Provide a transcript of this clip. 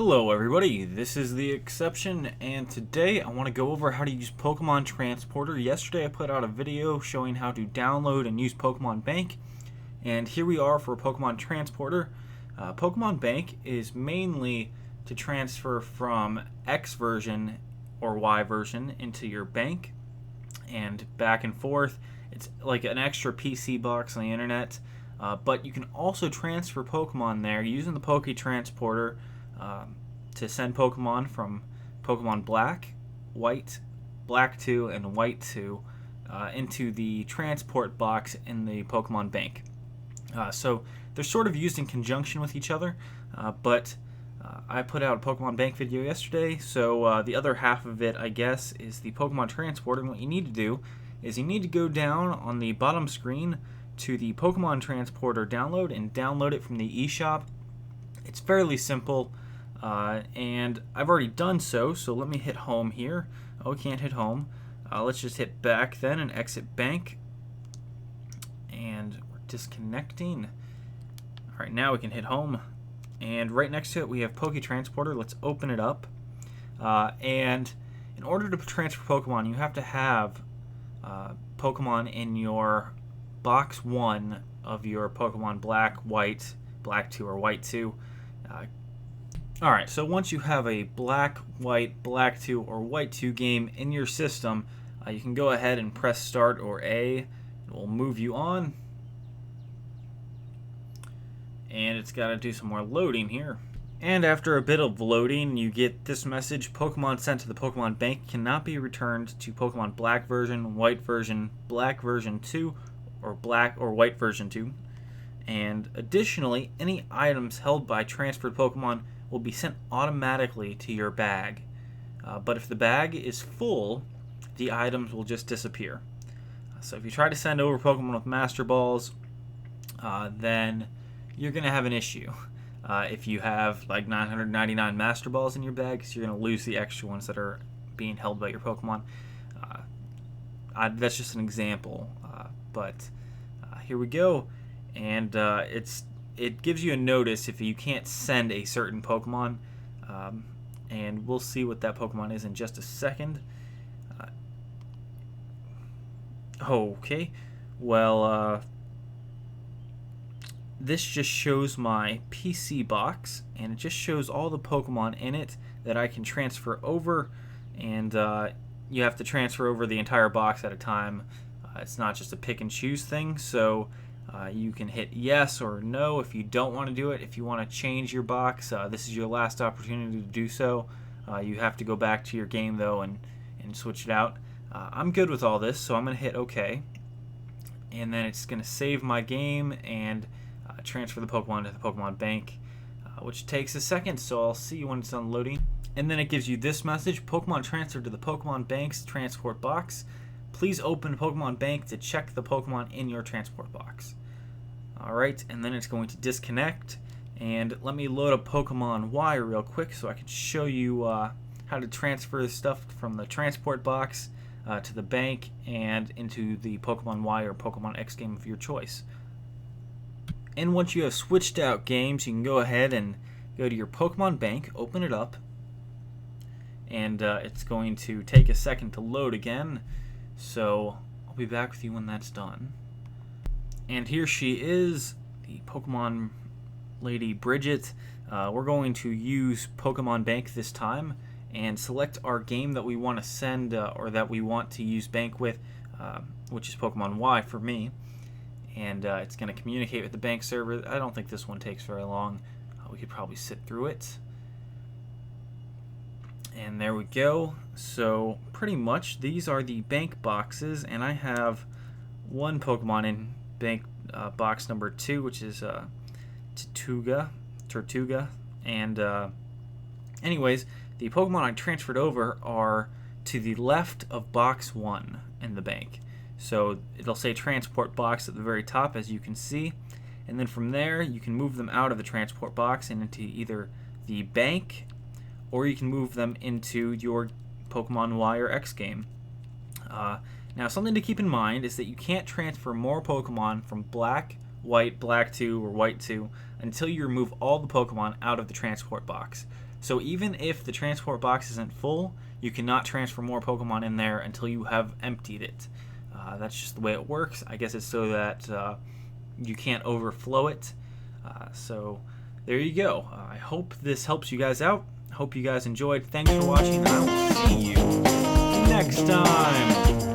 Hello everybody, this is The Exception, and today I want to go over how to use Pokemon Transporter. Yesterday I put out a video showing how to download and use Pokemon Bank, and here we are for Pokemon Transporter. Pokemon Bank is mainly to transfer from X version or Y version into your bank, and back and forth. It's like an extra PC box on the internet, but you can also transfer Pokemon there using the Poke Transporter. To send Pokemon from Pokemon Black, White, Black 2, and White 2 into the transport box in the Pokemon Bank. So they're sort of used in conjunction with each other, but I put out a Pokemon Bank video yesterday, so the other half of it, I guess, is the Pokemon Transporter. And what you need to do is you need to go down on the bottom screen to the Pokemon Transporter download and download it from the eShop. It's fairly simple. And I've already done so let me hit home here. Oh, we can't hit home. Let's just hit back then and exit bank. And we're disconnecting. Alright, now we can hit home. And right next to it we have Poke Transporter. Let's open it up. And in order to transfer Pokemon, you have to have Pokemon in your box 1 of your Pokemon Black, White, Black 2, or White 2. Alright, so once you have a Black, White, Black 2, or White 2 game in your system, you can go ahead and press Start or A. It will move you on. And it's got to do some more loading here. And after a bit of loading, you get this message: Pokemon sent to the Pokemon Bank cannot be returned to Pokemon Black version, White version, Black version 2, or Black or White version 2. And additionally, any items held by transferred Pokemon will be sent automatically to your bag. But if the bag is full, the items will just disappear. So if you try to send over Pokemon with Master Balls, then you're going to have an issue. If you have like 999 Master Balls in your bag, so you're going to lose the extra ones that are being held by your Pokemon. That's just an example. But here we go. And it gives you a notice if you can't send a certain Pokemon, and we'll see what that Pokemon is in just a second. Okay, well, this just shows my PC box, and it just shows all the Pokemon in it that I can transfer over, and you have to transfer over the entire box at a time. It's not just a pick and choose thing, so you can hit yes or no if you don't want to do it. If you want to change your box, this is your last opportunity to do so. You have to go back to your game though and switch it out. I'm good with all this, so I'm going to hit OK. And then it's going to save my game and transfer the Pokemon to the Pokemon Bank, which takes a second, so I'll see you when it's done loading. And then it gives you this message: Pokemon transferred to the Pokemon Bank's transport box. Please open Pokemon Bank to check the Pokemon in your transport box. Alright, and then it's going to disconnect. And let me load up Pokemon Y real quick so I can show you how to transfer stuff from the transport box to the bank and into the Pokemon Y or Pokemon X game of your choice. And once you have switched out games, you can go ahead and go to your Pokemon Bank, open it up, and it's going to take a second to load again. So I'll be back with you when that's done. And here she is, the Pokemon Lady Bridget. We're going to use Pokemon Bank this time and select our game that we want to send or that we want to use Bank with, which is Pokemon Y for me. And it's going to communicate with the bank server. I don't think this one takes very long. We could probably sit through it. And there we go. So pretty much these are the bank boxes, and I have one Pokemon in bank box number 2, which is Tortuga. And anyways, the Pokemon I transferred over are to the left of box 1 in the bank. So it'll say transport box at the very top, as you can see, and then from there you can move them out of the transport box and into either the bank, or you can move them into your Pokemon Y or X game. Now, something to keep in mind is that you can't transfer more Pokemon from Black, White, Black 2, or White 2 until you remove all the Pokemon out of the transport box. So even if the transport box isn't full, you cannot transfer more Pokemon in there until you have emptied it. That's just the way it works. I guess it's so that you can't overflow it. So there you go. I hope this helps you guys out. Hope you guys enjoyed. Thanks for watching, and I will see you next time.